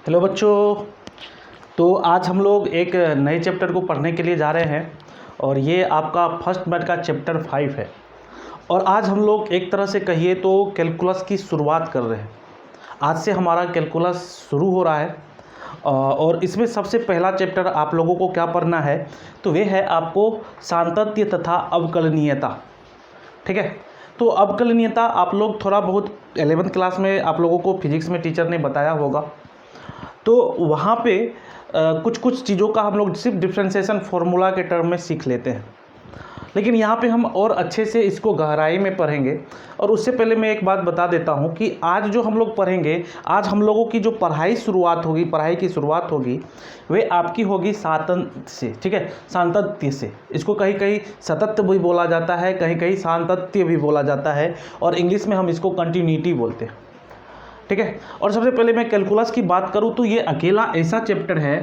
Hello बच्चों। तो आज हम लोग एक नए चैप्टर को पढ़ने के लिए जा रहे हैं और ये आपका फर्स्ट मैथ का चैप्टर 5 है। और आज हम लोग एक तरह से कहिए तो कैलकुलस की शुरुआत कर रहे हैं। आज से हमारा कैलकुलस शुरू हो रहा है और इसमें सबसे पहला चैप्टर आप लोगों को क्या पढ़ना है तो वे है आपको सातत्य तथा अवकलनीयता। ठीक है। तो अवकलनीयता आप लोग थोड़ा बहुत 11th क्लास में आप लोगों को फिजिक्स में टीचर ने बताया होगा। तो वहाँ पे कुछ कुछ चीज़ों का हम लोग सिर्फ डिफ्रेंशिएशन फार्मूला के टर्म में सीख लेते हैं, लेकिन यहाँ पे हम और अच्छे से इसको गहराई में पढ़ेंगे। और उससे पहले मैं एक बात बता देता हूँ कि आज जो हम लोग पढ़ेंगे, आज हम लोगों की जो पढ़ाई की शुरुआत होगी वे आपकी होगी सातत्य से। ठीक है, सातत्य से। इसको कहीं कहीं सतत्य भी बोला जाता है, कहीं कहीं सातत्य भी बोला जाता है, और इंग्लिश में हम इसको कंटिन्यूटी बोलते हैं। ठीक है। और सबसे पहले मैं कैलकुलस की बात करूं तो ये अकेला ऐसा चैप्टर है,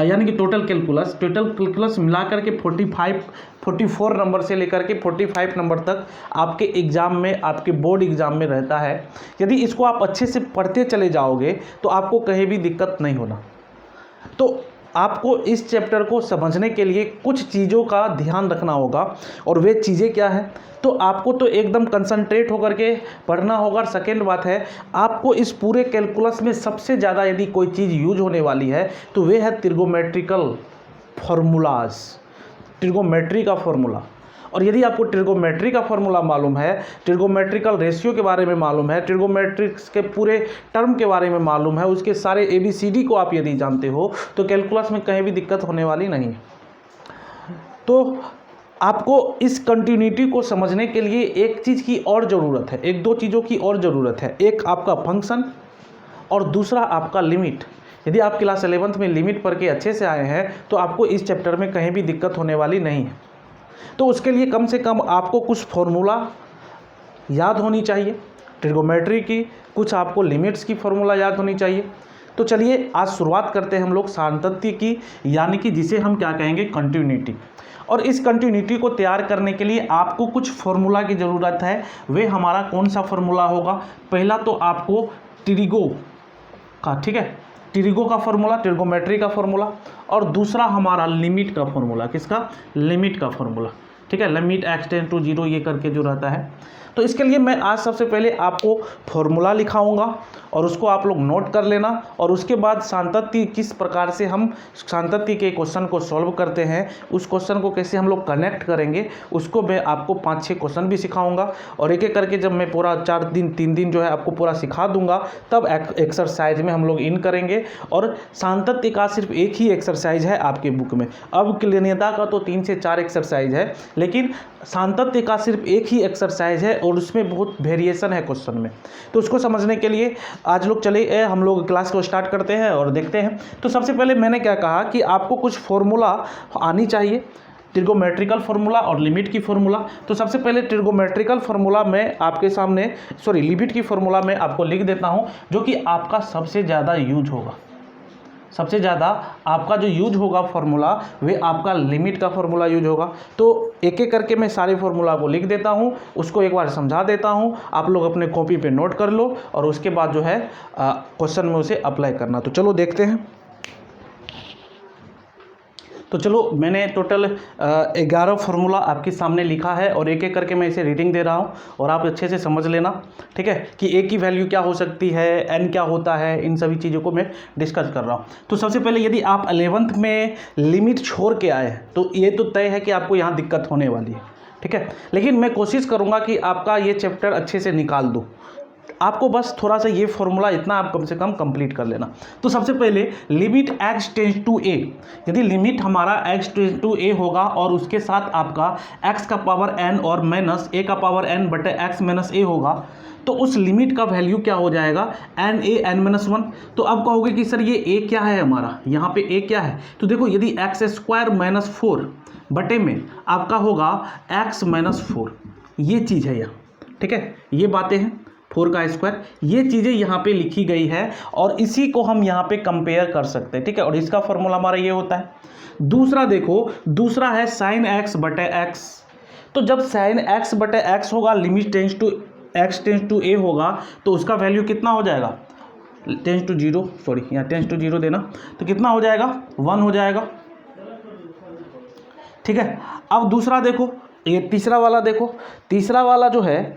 यानी कि टोटल कैलकुलस मिला करके 44 नंबर से लेकर के 45 नंबर तक आपके एग्ज़ाम में, आपके बोर्ड एग्ज़ाम में रहता है। यदि इसको आप अच्छे से पढ़ते चले जाओगे तो आपको कहीं भी दिक्कत नहीं होना। तो आपको इस चैप्टर को समझने के लिए कुछ चीज़ों का ध्यान रखना होगा, और वे चीज़ें क्या है तो आपको तो एकदम कंसंट्रेट होकर के पढ़ना होगा। सेकेंड बात है, आपको इस पूरे कैलकुलस में सबसे ज़्यादा यदि कोई चीज़ यूज होने वाली है तो वे है ट्रिगोमेट्रिकल फार्मूलाज, ट्रिगोमेट्री का फॉर्मूला। और यदि आपको ट्रिगोमेट्री का फॉर्मूला मालूम है, ट्रिगोमेट्रिकल रेशियो के बारे में मालूम है, ट्रिगोमेट्रिक्स के पूरे टर्म के बारे में मालूम है, उसके सारे ABCD को आप यदि जानते हो तो कैलकुलस में कहीं भी दिक्कत होने वाली नहीं है। तो आपको इस कंटिन्यूटी को समझने के लिए एक चीज़ की और ज़रूरत है, एक दो चीज़ों की और ज़रूरत है। एक आपका फंक्शन और दूसरा आपका लिमिट। यदि आप क्लास 11th में लिमिट पढ़ के अच्छे से आए हैं तो आपको इस चैप्टर में कहीं भी दिक्कत होने वाली नहीं है। तो उसके लिए कम से कम आपको कुछ फॉर्मूला याद होनी चाहिए, ट्रिगोमेट्री की, कुछ आपको लिमिट्स की फॉर्मूला याद होनी चाहिए। तो चलिए आज शुरुआत करते हैं हम लोग सातत्य की, यानी कि जिसे हम क्या कहेंगे, कंटिन्यूटी। और इस कंटिन्यूटी को तैयार करने के लिए आपको कुछ फॉर्मूला की ज़रूरत है। वे हमारा कौन सा फॉर्मूला होगा? पहला तो आपको ट्रिगो का, ठीक है, ट्रिगो का फॉर्मूला, ट्रिगोमेट्री का फॉर्मूला, और दूसरा हमारा लिमिट का फॉर्मूला। किसका? लिमिट का फॉर्मूला। ठीक है, लिमिट x टेंड टू 0 ये करके जो रहता है। तो इसके लिए मैं आज सबसे पहले आपको फॉर्मूला लिखाऊंगा और उसको आप लोग नोट कर लेना, और उसके बाद सातत्य किस प्रकार से हम सातत्य के क्वेश्चन को सॉल्व करते हैं, उस क्वेश्चन को कैसे हम लोग कनेक्ट करेंगे, उसको मैं आपको 5-6 क्वेश्चन भी सिखाऊंगा। और एक एक करके जब मैं पूरा 3 दिन जो है आपको पूरा सिखा दूंगा, तब एक्सरसाइज में हम लोग इन करेंगे। और सातत्य का सिर्फ एक ही एक्सरसाइज है आपके बुक में। अवकलनीयता का तो 3 से 4 एक्सरसाइज है, लेकिन सातत्य का सिर्फ एक ही एक्सरसाइज है और उसमें बहुत वेरिएशन है क्वेश्चन में। तो उसको समझने के लिए आज लोग चले हम लोग क्लास को स्टार्ट करते हैं और देखते हैं। तो सबसे पहले मैंने क्या कहा कि आपको कुछ फॉर्मूला आनी चाहिए, ट्रिगोमेट्रिकल फार्मूला और लिमिट की फार्मूला। तो सबसे पहले ट्रिगोमेट्रिकल फार्मूला मैं आपके सामने, लिमिट की फार्मूला मैं आपको लिख देता हूँ, जो कि आपका सबसे ज़्यादा यूज होगा। सबसे ज़्यादा आपका जो यूज होगा फार्मूला, वे आपका लिमिट का फार्मूला यूज होगा। तो एक एक करके मैं सारे फार्मूला को लिख देता हूँ, उसको एक बार समझा देता हूँ, आप लोग अपने कॉपी पे नोट कर लो, और उसके बाद जो है क्वेश्चन में उसे अप्लाई करना। तो चलो देखते हैं। तो चलो मैंने टोटल 11 फार्मूला आपके सामने लिखा है, और एक एक करके मैं इसे रीडिंग दे रहा हूँ और आप अच्छे से समझ लेना। ठीक है, कि ए की वैल्यू क्या हो सकती है, एन क्या होता है, इन सभी चीज़ों को मैं डिस्कस कर रहा हूँ। तो सबसे पहले यदि आप 11th में लिमिट छोड़ के आए तो ये तो तय है कि आपको यहाँ दिक्कत होने वाली है। ठीक है, लेकिन मैं कोशिश करूँगा कि आपका ये चैप्टर अच्छे से निकाल दूँ। आपको बस थोड़ा सा ये फॉर्मूला इतना आप कम से कम कंप्लीट कर लेना। तो सबसे पहले limit x tends to a, यदि लिमिट हमारा x टेंड्स टू a होगा और उसके साथ आपका x का पावर n और माइनस a का पावर n बटे x माइनस a होगा, तो उस लिमिट का वैल्यू क्या हो जाएगा, n a n माइनस 1। तो अब कहोगे कि सर ये a क्या है हमारा, यहाँ पे a क्या है? तो देखो, यदि x स्क्वायर माइनस 4 बटे में आपका होगा x माइनस 4, ये चीज़ है यहाँ। ठीक है, ये बातें हैं 4 का स्क्वायर, ये चीज़ें यहाँ पे लिखी गई है, और इसी को हम यहाँ पे कंपेयर कर सकते हैं। ठीक है, और इसका फॉर्मूला हमारा ये होता है। दूसरा देखो, दूसरा है साइन x बटे x। तो जब साइन x बटे x होगा, limit tends to x tends to a होगा, तो उसका वैल्यू कितना हो जाएगा, टेंस टू जीरो, सॉरी यहाँ टेंस टू जीरो देना, तो कितना हो जाएगा 1 हो जाएगा। ठीक है, अब दूसरा देखो, ये तीसरा वाला देखो, तीसरा वाला जो है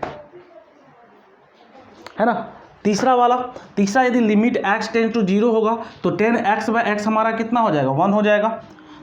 ना, तीसरा यदि limit x tense to zero होगा तो 10x/x हमारा कितना हो जाएगा 1 हो जाएगा।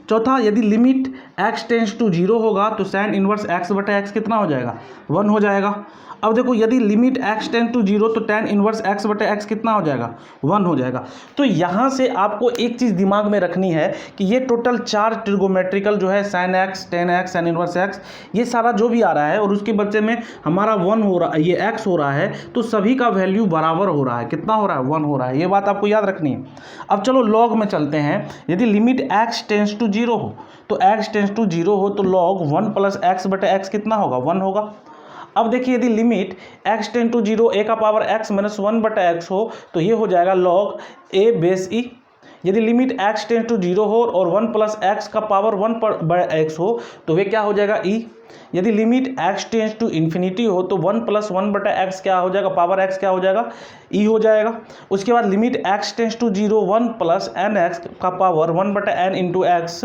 चौथा, यदि limit x tense to zero होगा तो साइन इनवर्स x/x कितना हो जाएगा 1 हो जाएगा। अब देखो, यदि limit x tense to zero तो tan इनवर्स x/x कितना हो जाएगा 1 हो जाएगा। तो यहाँ से आपको एक चीज़ दिमाग में रखनी है कि ये टोटल 4 ट्रिगोमेट्रिकल जो है sin x, tan x, sin inverse x, ये सारा जो भी आ रहा है और उसके बच्चे में हमारा 1 हो रहा है, ये x हो रहा है, तो सभी का वैल्यू बराबर हो रहा है। कितना हो रहा है 1 हो रहा है, ये बात आपको याद रखनी है। अब चलो लॉग में चलते हैं। यदि limit x tense to zero हो तो x टेंस टू जीरो हो तो log 1 + x/x कितना होगा 1 होगा। अब देखिए, यदि limit x tense to zero a का पावर x - 1/x हो तो ये हो जाएगा log a बेस e। यदि limit x tense to zero हो और 1 + x का पावर 1/x हो तो वे क्या हो जाएगा e। यदि limit x tense to infinity हो तो 1 + 1/x क्या हो जाएगा, पावर x क्या हो जाएगा e हो जाएगा। उसके बाद limit x tense to zero 1 + nx का पावर 1/n × x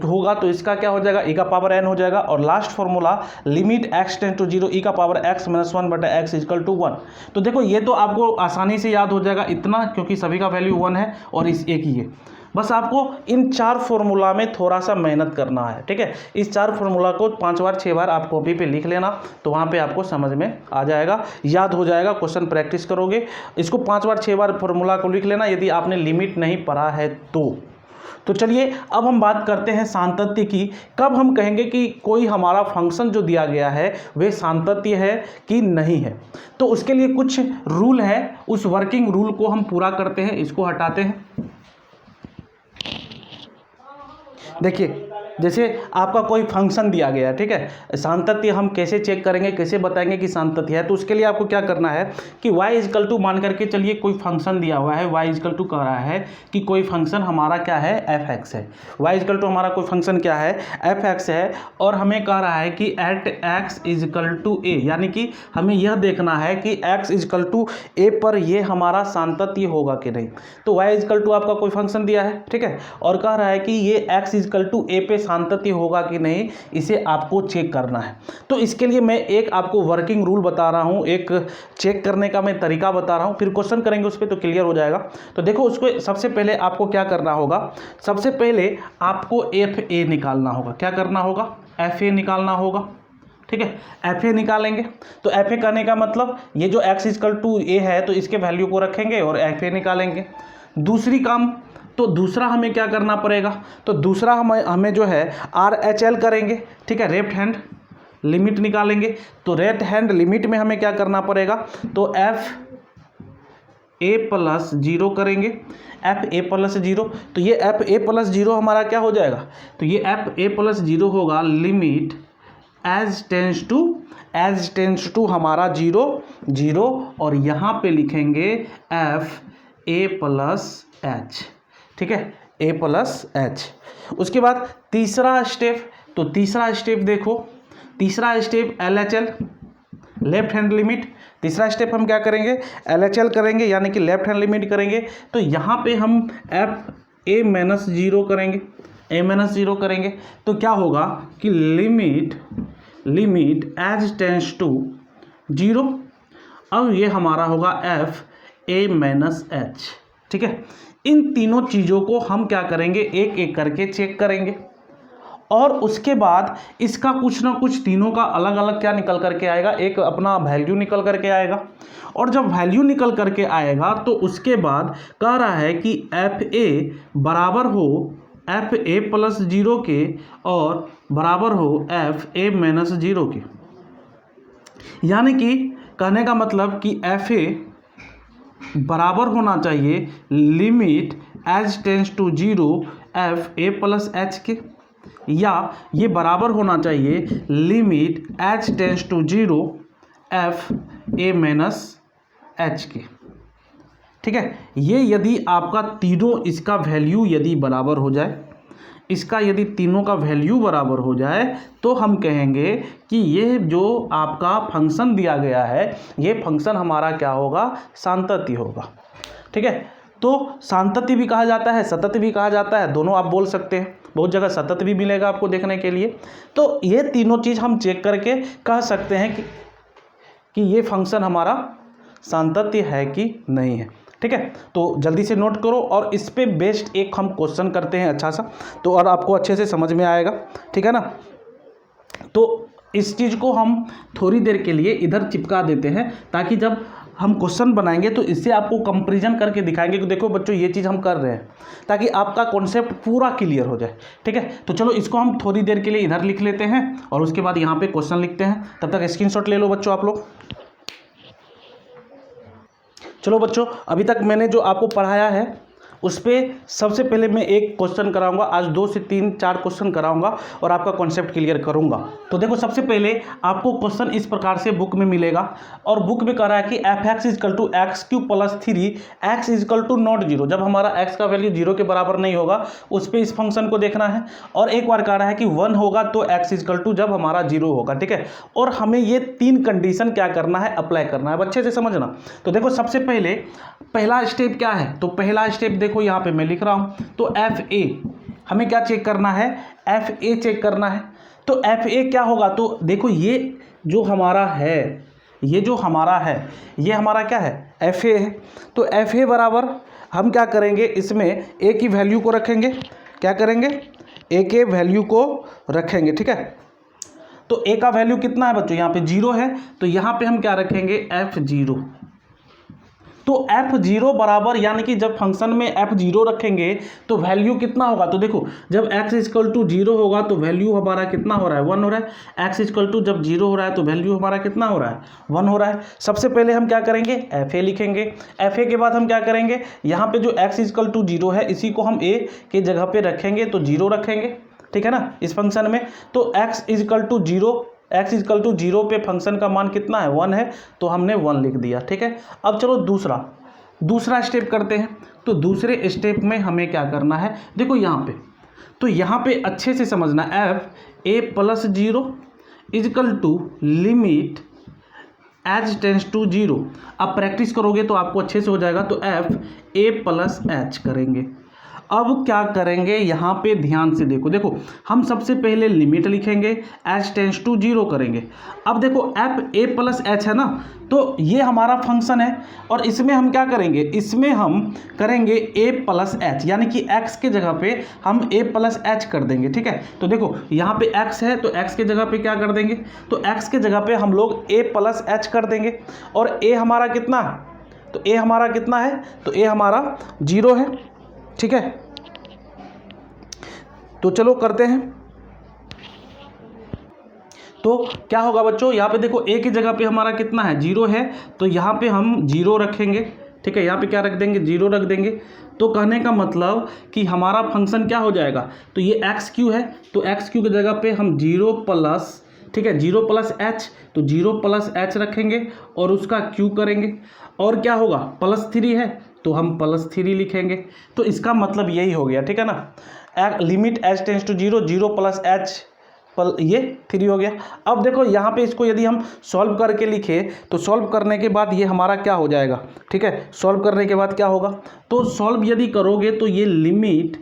होगा तो इसका क्या हो जाएगा e का पावर n हो जाएगा। और last formula limit x tense to zero e का पावर x - 1/x = 1। तो देखो, ये तो आपको आसानी से याद हो जाएगा इतना, क्योंकि सभी का वैल्यू 1 है और इस एक ही है। बस आपको इन 4 फॉर्मूला में थोड़ा सा मेहनत करना है। ठीक है, इस 4 फॉर्मूला को 5 बार 6 बार आप कॉपी पे लिख लेना, तो वहाँ पे आपको समझ में आ जाएगा, याद हो जाएगा। क्वेश्चन प्रैक्टिस करोगे, इसको 5 बार 6 बार फॉर्मूला को लिख लेना यदि आपने लिमिट नहीं पढ़ा है तो चलिए अब हम बात करते हैं सातत्य की। कब हम कहेंगे कि कोई हमारा फंक्शन जो दिया गया है वे सातत्य है कि नहीं है। तो उसके लिए कुछ रूल है, उस वर्किंग रूल को हम पूरा करते हैं। इसको हटाते हैं। देखिए, जैसे आपका कोई फंक्शन दिया गया है, ठीक है, सातत्य हम कैसे चेक करेंगे, कैसे बताएंगे कि सातत्य है। तो उसके लिए आपको क्या करना है कि y मान करके चलिए कोई फंक्शन दिया हुआ है, y कह रहा है कि कोई फंक्शन हमारा क्या है f(x) है। y हमारा कोई फंक्शन क्या है f(x) है, और हमें कह रहा है कि एट x = a, यानी कि हमें यह देखना है कि x = a पर ये हमारा सातत्य होगा कि नहीं। तो y आपका कोई फंक्शन दिया है, ठीक है, और कह रहा है कि ये x = a पे सातत्य होगा कि नहीं, इसे आपको चेक करना है। तो इसके लिए मैं एक आपको वर्किंग रूल बता रहा हूं, एक चेक करने का मैं तरीका बता रहा हूं, फिर क्वेश्चन करेंगे उस पर तो क्लियर हो जाएगा। तो देखो, उसको सबसे पहले आपको क्या करना होगा, सबसे पहले आपको fa निकालना होगा। क्या करना होगा, fa निकालना होगा। ठीक है, fa निकालेंगे तो fa करने का मतलब ये जो x = a है तो इसके वैल्यू को रखेंगे और fa निकालेंगे। दूसरी काम, तो दूसरा हमें क्या करना पड़ेगा, तो दूसरा हमें जो है RHL करेंगे। ठीक है, लेफ्ट हैंड लिमिट निकालेंगे। तो लेफ्ट हैंड लिमिट में हमें क्या करना पड़ेगा, तो fa+0 करेंगे, fa+0। तो ये fa+0 हमारा क्या हो जाएगा, तो ये fa+0 होगा लिमिट एज टेंस टू हमारा 0 और यहाँ पे लिखेंगे fa+h। ठीक है, a+h। उसके बाद तीसरा स्टेप, तो तीसरा स्टेप देखो, तीसरा step LHL left hand limit. तीसरा स्टेप हम क्या करेंगे, LHL करेंगे, यानी कि लेफ्ट हैंड लिमिट करेंगे। तो यहाँ पे हम fa-0 करेंगे, a-0 करेंगे। तो क्या होगा कि लिमिट एज टेंस टू 0। अब ये हमारा होगा fa-h। ठीक है, इन तीनों चीज़ों को हम क्या करेंगे, एक एक करके चेक करेंगे और उसके बाद इसका कुछ ना कुछ तीनों का अलग अलग क्या निकल करके आएगा, एक अपना वैल्यू निकल करके आएगा। और जब वैल्यू निकल करके आएगा तो उसके बाद कह रहा है कि fa बराबर हो fa+0 के और बराबर हो fa-0 के। यानी कि कहने का मतलब कि fa बराबर होना चाहिए limit as tense to 0 fa+h के, या ये बराबर होना चाहिए limit as tense to 0 fa-h के। ठीक है, ये यदि आपका तीनों इसका वैल्यू यदि बराबर हो जाए, इसका यदि तीनों का वैल्यू बराबर हो जाए तो हम कहेंगे कि ये जो आपका फंक्शन दिया गया है ये फंक्शन हमारा क्या होगा, सातत्य होगा। ठीक ठीक है। तो सांतत्य भी कहा जाता है, सतत भी कहा जाता है, दोनों आप बोल सकते हैं, बहुत जगह सतत भी मिलेगा आपको देखने के लिए। तो ये तीनों चीज़ हम चेक करके कह सकते हैं कि ये फंक्शन हमारा सांतत्य है कि नहीं है, ठीक है। तो जल्दी से नोट करो और इस पे बेस्ड एक हम क्वेश्चन करते हैं अच्छा सा, तो और आपको अच्छे से समझ में आएगा, ठीक है ना। तो इस चीज़ को हम थोड़ी देर के लिए इधर चिपका देते हैं, ताकि जब हम क्वेश्चन बनाएंगे तो इससे आपको कंपैरिजन करके दिखाएंगे कि देखो बच्चों ये चीज़ हम कर रहे हैं, ताकि आपका कॉन्सेप्ट पूरा क्लियर हो जाए, ठीक है। तो चलो इसको हम थोड़ी देर के लिए इधर लिख लेते हैं और उसके बाद यहाँ पे क्वेश्चन लिखते हैं। तब तक स्क्रीनशॉट ले लो बच्चों आप लोग। चलो बच्चों, अभी तक मैंने जो आपको पढ़ाया है उस पर सबसे पहले मैं एक क्वेश्चन कराऊंगा, आज 2 से 3 4 क्वेश्चन कराऊंगा और आपका कॉन्सेप्ट क्लियर करूंगा। तो देखो सबसे पहले आपको क्वेश्चन इस प्रकार से बुक में मिलेगा, और बुक में कह रहा है कि f(x) = x³ + 3 x = नॉट 0। जब हमारा x का वैल्यू 0 के बराबर नहीं होगा उस पर इस फंक्शन को देखना है। और एक बार कह रहा है कि 1 होगा तो x = जब हमारा 0 होगा, ठीक है। और हमें ये 3 कंडीशन क्या करना है, अप्लाई करना है, अच्छे से समझना। तो देखो सबसे पहले पहला स्टेप क्या है, तो पहला स्टेप देखो यहाँ पे मैं लिख रहा हूँ, तो fa हमें क्या चेक करना है, fa चेक करना है। तो fa क्या होगा, तो देखो ये जो हमारा है, ये जो हमारा है, ये हमारा क्या है, fa है। तो fa बराबर हम क्या करेंगे, इसमें a की वैल्यू को रखेंगे, क्या करेंगे, a के वैल्यू को रखेंगे, ठीक है। तो a का वैल्यू कितना है बच्चों, यहाँ पे 0 है, तो यहाँ पे हम क्या रखेंगे, f0। तो f0 बराबर, यानी कि जब फंक्शन में f0 रखेंगे तो वैल्यू कितना होगा, तो देखो जब x = 0 होगा तो वैल्यू हमारा कितना हो रहा है, 1 हो रहा है। x = जब 0 हो रहा है तो वैल्यू हमारा कितना हो रहा है, 1 हो रहा है। सबसे पहले हम क्या करेंगे, fa लिखेंगे। fa के बाद हम क्या करेंगे, यहाँ पे जो x = 0 है इसी को हम a के जगह पे रखेंगे, तो 0 रखेंगे, ठीक है ना, इस फंक्शन में। तो x = 0, x = 0 पे फंक्शन का मान कितना है, 1 है, तो हमने 1 लिख दिया, ठीक है। अब चलो दूसरा स्टेप करते हैं। तो दूसरे स्टेप में हमें क्या करना है, देखो यहाँ पे, तो यहाँ पे अच्छे से समझना, f(a + 0) = limit h tends to 0। अब प्रैक्टिस करोगे तो आपको अच्छे से हो जाएगा। तो f(a + h) करेंगे। अब क्या करेंगे, यहाँ पे ध्यान से देखो हम सबसे पहले लिमिट लिखेंगे, h टेंड्स टू 0 करेंगे। अब देखो f(a + h) है ना, तो ये हमारा फंक्शन है, और इसमें हम क्या करेंगे, इसमें हम करेंगे a + h, यानी कि x के जगह पे हम a + h कर देंगे, ठीक है। तो देखो यहाँ पे x है, तो x के जगह पे क्या कर देंगे, तो x के जगह पे हम लोग a + h कर देंगे। और a हमारा कितना है, तो a हमारा कितना है, तो a हमारा 0 है, ठीक है। तो चलो करते हैं। तो क्या होगा बच्चों, यहाँ पे देखो a की जगह पे हमारा कितना है, 0 है, तो यहाँ पे हम 0 रखेंगे, ठीक है। यहाँ पे क्या रख देंगे, 0 रख देंगे। तो कहने का मतलब कि हमारा फंक्शन क्या हो जाएगा, तो ये x³ है, तो x³ की जगह पे हम 0 प्लस, ठीक है, 0 + h, तो 0 + h रखेंगे और उसका q करेंगे। और क्या होगा, +3 है, तो हम +3 लिखेंगे। तो इसका मतलब यही हो गया, ठीक है ना। Limit h tends to 0, 0 + h ये 3 हो गया। अब देखो यहाँ पे इसको यदि हम सॉल्व करके लिखे, तो सॉल्व करने के बाद ये हमारा क्या हो जाएगा, ठीक है। सॉल्व करने के बाद क्या होगा, तो सॉल्व यदि करोगे तो ये लिमिट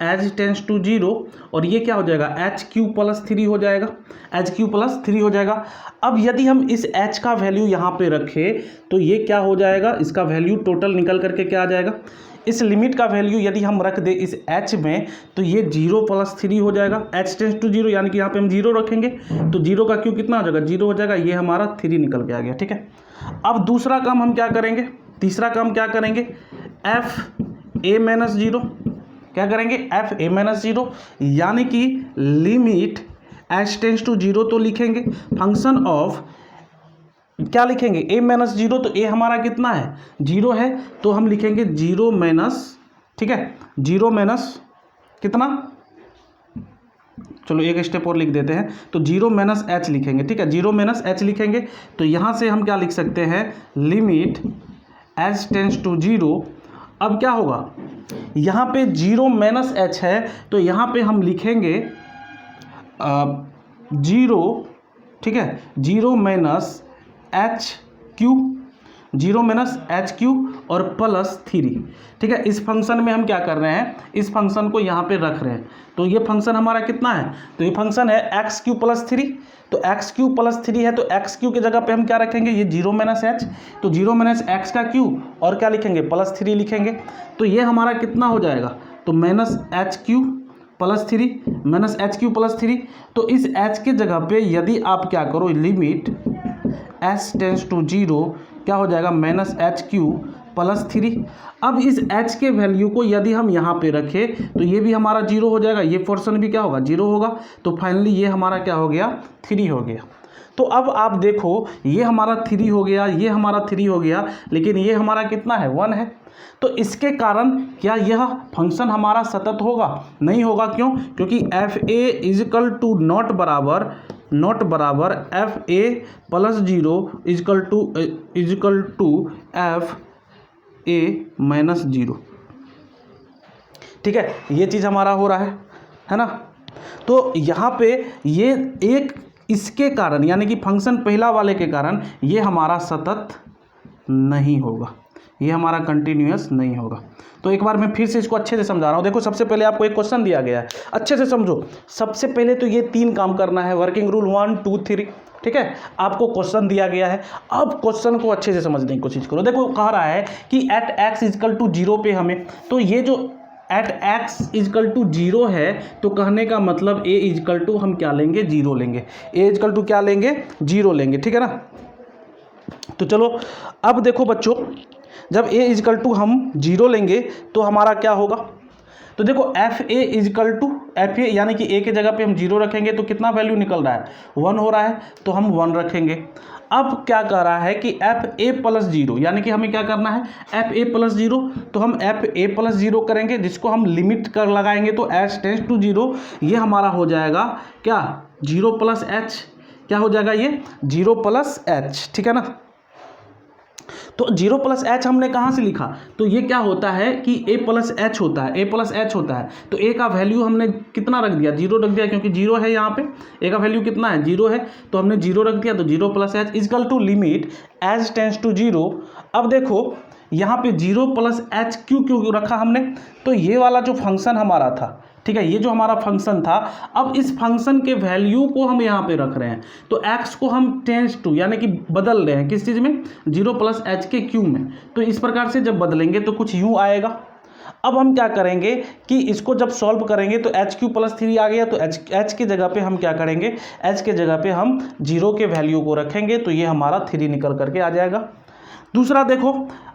h टेंड्स टू 0 और ये क्या हो जाएगा, h³ + 3 हो जाएगा, h³ + 3 हो जाएगा। अब यदि हम इस h का वैल्यू यहाँ पे रखें तो ये क्या हो जाएगा, इसका वैल्यू टोटल निकल करके क्या आ जाएगा, इस लिमिट का वैल्यू यदि हम रख दें इस h में तो ये 0 + 3 हो जाएगा, h टेंड्स टू 0, यानी कि यहाँ पे हम 0 रखेंगे तो 0 का q कितना हो जाएगा, 0 हो जाएगा, ये हमारा 3 निकल के आ गया, ठीक है। अब दूसरा काम हम क्या करेंगे, तीसरा काम क्या करेंगे, f(a - 0) क्या करेंगे, f(a - 0), यानी कि लिमिट h टेंड्स टू 0 तो लिखेंगे, फंक्शन ऑफ क्या लिखेंगे, a - 0, तो a हमारा कितना है, 0 है, तो हम लिखेंगे 0 - ठीक है, 0 - कितना, चलो एक स्टेप और लिख देते हैं, तो 0 - h लिखेंगे, ठीक है, 0 - h लिखेंगे। तो यहाँ से हम क्या लिख सकते हैं, लिमिट h टेंड्स टू 0। अब क्या होगा, यहाँ पे 0 - h है, तो यहाँ पे हम लिखेंगे 0, ठीक है, 0 - h³ zero minus H Q और प्लस 3। ठीक है, इस फंक्शन में हम क्या कर रहे हैं, इस फंक्शन को यहाँ पे रख रहे हैं। तो ये फंक्शन हमारा कितना है, तो ये फंक्शन है एक्स क्यू प्लस 3। तो एक्स क्यू प्लस 3 है, तो एक्स क्यू की जगह पे हम क्या रखेंगे, ये जीरो माइनस एच, तो जीरो माइनस एक्स का क्यू और क्या लिखेंगे, प्लस 3 लिखेंगे। तो ये हमारा कितना हो जाएगा, तो minus H Q plus 3 minus H Q plus 3। तो इस एच के जगह पे यदि आप क्या करो, लिमिट एच टेंस टू 0 क्या हो जाएगा, माइनस एच क्यू प्लस 3। अब इस h के वैल्यू को यदि हम यहाँ पे रखें तो ये भी हमारा 0 हो जाएगा, ये पोर्शन भी क्या होगा, 0 होगा। तो फाइनली ये हमारा क्या हो गया, 3 हो गया। तो अब आप देखो, ये हमारा 3 हो गया, ये हमारा 3 हो गया, लेकिन ये हमारा कितना है, 1 है। तो इसके कारण क्या यह फंक्शन हमारा सतत होगा, नहीं होगा। क्यों, क्योंकि F A equal to not बराबर F A plus 0 equal to F A minus 0। ठीक है, ये चीज़ हमारा हो रहा है ना। तो यहाँ पे ये एक इसके कारण यानी कि फंक्शन पहला वाले के कारण ये हमारा सतत नहीं होगा, ये हमारा कंटिन्यूअस नहीं होगा। तो एक बार मैं फिर से इसको अच्छे से समझा रहा हूँ। देखो, सबसे पहले आपको एक क्वेश्चन दिया गया है, अच्छे से समझो। सबसे पहले तो ये 3 काम करना है, वर्किंग रूल 1 2 3। ठीक है, आपको क्वेश्चन दिया गया है, अब क्वेश्चन को अच्छे से समझने की कोशिश करो। देखो, कह रहा है कि एट एक्स इजकल टू 0 पे हमें, तो ये जो एट एक्स इजकल टू 0 है, तो कहने का मतलब ए इजकल टू हम क्या लेंगे, 0 लेंगे। ए इजकल टू क्या लेंगे, 0 लेंगे। ठीक है ना। तो चलो अब देखो बच्चों, जब ए इजकल टू हम 0 लेंगे तो हमारा क्या होगा, तो देखो F A is equal to F A यानी कि ए के जगह पे हम 0 रखेंगे तो कितना वैल्यू निकल रहा है, 1 हो रहा है, तो हम 1 रखेंगे। अब क्या कर रहा है कि एफ ए प्लस 0 यानी कि हमें क्या करना है, एफ ए प्लस 0, तो हम एफ ए प्लस 0 करेंगे, जिसको हम लिमिट कर लगाएंगे तो एच टेंस टू 0, ये हमारा हो जाएगा क्या, 0 प्लस एच, क्या हो जाएगा ये 0 प्लस एच। ठीक है ना। तो 0 प्लस एच हमने कहाँ से लिखा, तो ये क्या होता है कि a प्लस एच होता है, a प्लस एच होता है। तो a का वैल्यू हमने कितना रख दिया, 0 रख दिया, क्योंकि 0 है यहाँ पे, a का वैल्यू कितना है, 0 है, तो हमने 0 रख दिया। तो 0 plus H is equal to limit H tends to 0। अब देखो यहाँ पे 0 प्लस एच क्यों रखा हमने, तो ये वाला जो फंक्शन हमारा था, ठीक है, ये जो हमारा फंक्शन था, अब इस फंक्शन के वैल्यू को हम यहाँ पे रख रहे हैं। तो x को हम टेंस टू यानी कि बदल रहे हैं किस चीज़ में, 0 प्लस एच के क्यू में। तो इस प्रकार से जब बदलेंगे तो कुछ यूँ आएगा। अब हम क्या करेंगे कि इसको जब सॉल्व करेंगे तो एच क्यू प्लस 3 आ गया, तो एच की जगह पे हम क्या करेंगे, एच के जगह पे हम 0 के वैल्यू को रखेंगे, तो ये हमारा 3 निकल करके आ जाएगा। दूसरा देखो,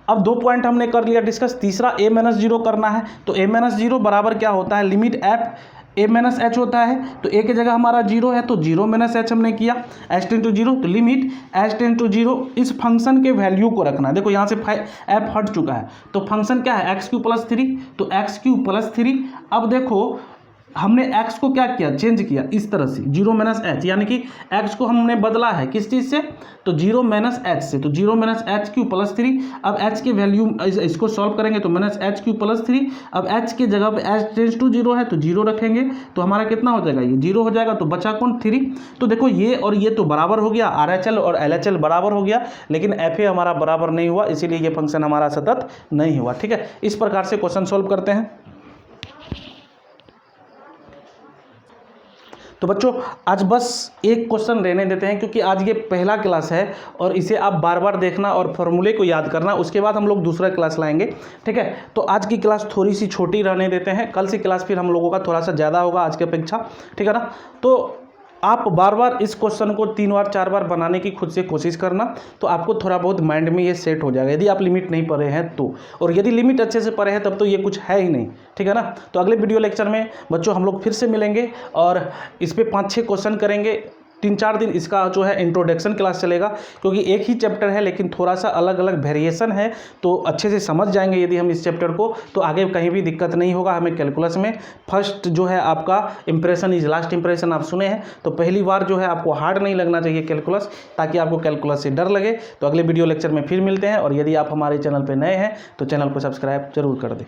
अब 2 पॉइंट हमने कर लिया डिस्कस। तीसरा a माइनस 0 करना है, तो a माइनस 0 बराबर क्या होता है, limit F a minus H होता है। तो a की जगह हमारा 0 है, तो 0 माइनस एच हमने किया, एच टेंस टू 0, तो लिमिट एच टेंस टू 0, इस फंक्शन के वैल्यू को रखना है। देखो यहाँ से एफ हट चुका है, तो फंक्शन क्या है, एक्स क्यू प्लस 3, तो एक्स क्यू प्लस 3। अब देखो हमने x को क्या किया, चेंज किया इस तरह से, 0 माइनस एच, यानी कि x को हमने बदला है किस चीज़ से, तो 0 माइनस एच से, तो 0 माइनस एच क्यू प्लस 3। अब h की वैल्यू इसको सॉल्व करेंगे तो माइनस एच क्यू प्लस 3। अब h की जगह पे h टेंस टू 0 है, तो 0 रखेंगे, तो हमारा कितना हो जाएगा, ये 0 हो जाएगा, तो बचा कौन, 3। तो देखो ये और ये तो बराबर हो गया, RHL और LHL बराबर हो गया, लेकिन FA हमारा बराबर नहीं हुआ, इसीलिए ये फंक्शन हमारा सतत नहीं हुआ। ठीक है, इस प्रकार से क्वेश्चन सॉल्व करते हैं। तो बच्चों आज बस एक क्वेश्चन रहने देते हैं, क्योंकि आज ये पहला क्लास है और इसे आप बार बार देखना और फॉर्मूले को याद करना, उसके बाद हम लोग दूसरा क्लास लाएंगे। ठीक है, तो आज की क्लास थोड़ी सी छोटी रहने देते हैं, कल से क्लास फिर हम लोगों का थोड़ा सा ज़्यादा होगा आज की अपेक्षा। ठीक है ना। तो आप बार बार इस क्वेश्चन को 3 बार 4 बार बनाने की खुद से कोशिश करना, तो आपको थोड़ा बहुत माइंड में ये सेट हो जाएगा, यदि आप लिमिट नहीं पढ़े हैं तो। और यदि लिमिट अच्छे से पढ़े हैं तब तो ये कुछ है ही नहीं। ठीक है ना। तो अगले वीडियो लेक्चर में बच्चों हम लोग फिर से मिलेंगे और इस पर 5-6 क्वेश्चन करेंगे। 3-4 दिन इसका जो है इंट्रोडक्शन क्लास चलेगा, क्योंकि एक ही चैप्टर है लेकिन थोड़ा सा अलग अलग वेरिएशन है, तो अच्छे से समझ जाएंगे यदि हम इस चैप्टर को, तो आगे कहीं भी दिक्कत नहीं होगा हमें कैलकुलस में। फर्स्ट जो है आपका इंप्रेशन इज लास्ट इंप्रेशन, आप सुने हैं, तो पहली बार जो है आपको हार्ड नहीं लगना चाहिए कैलकुलस, ताकि आपको कैलकुलस से डर लगे। तो अगले वीडियो लेक्चर में फिर मिलते हैं, और यदि आप हमारे चैनल पर नए हैं तो चैनल को सब्सक्राइब जरूर कर दें।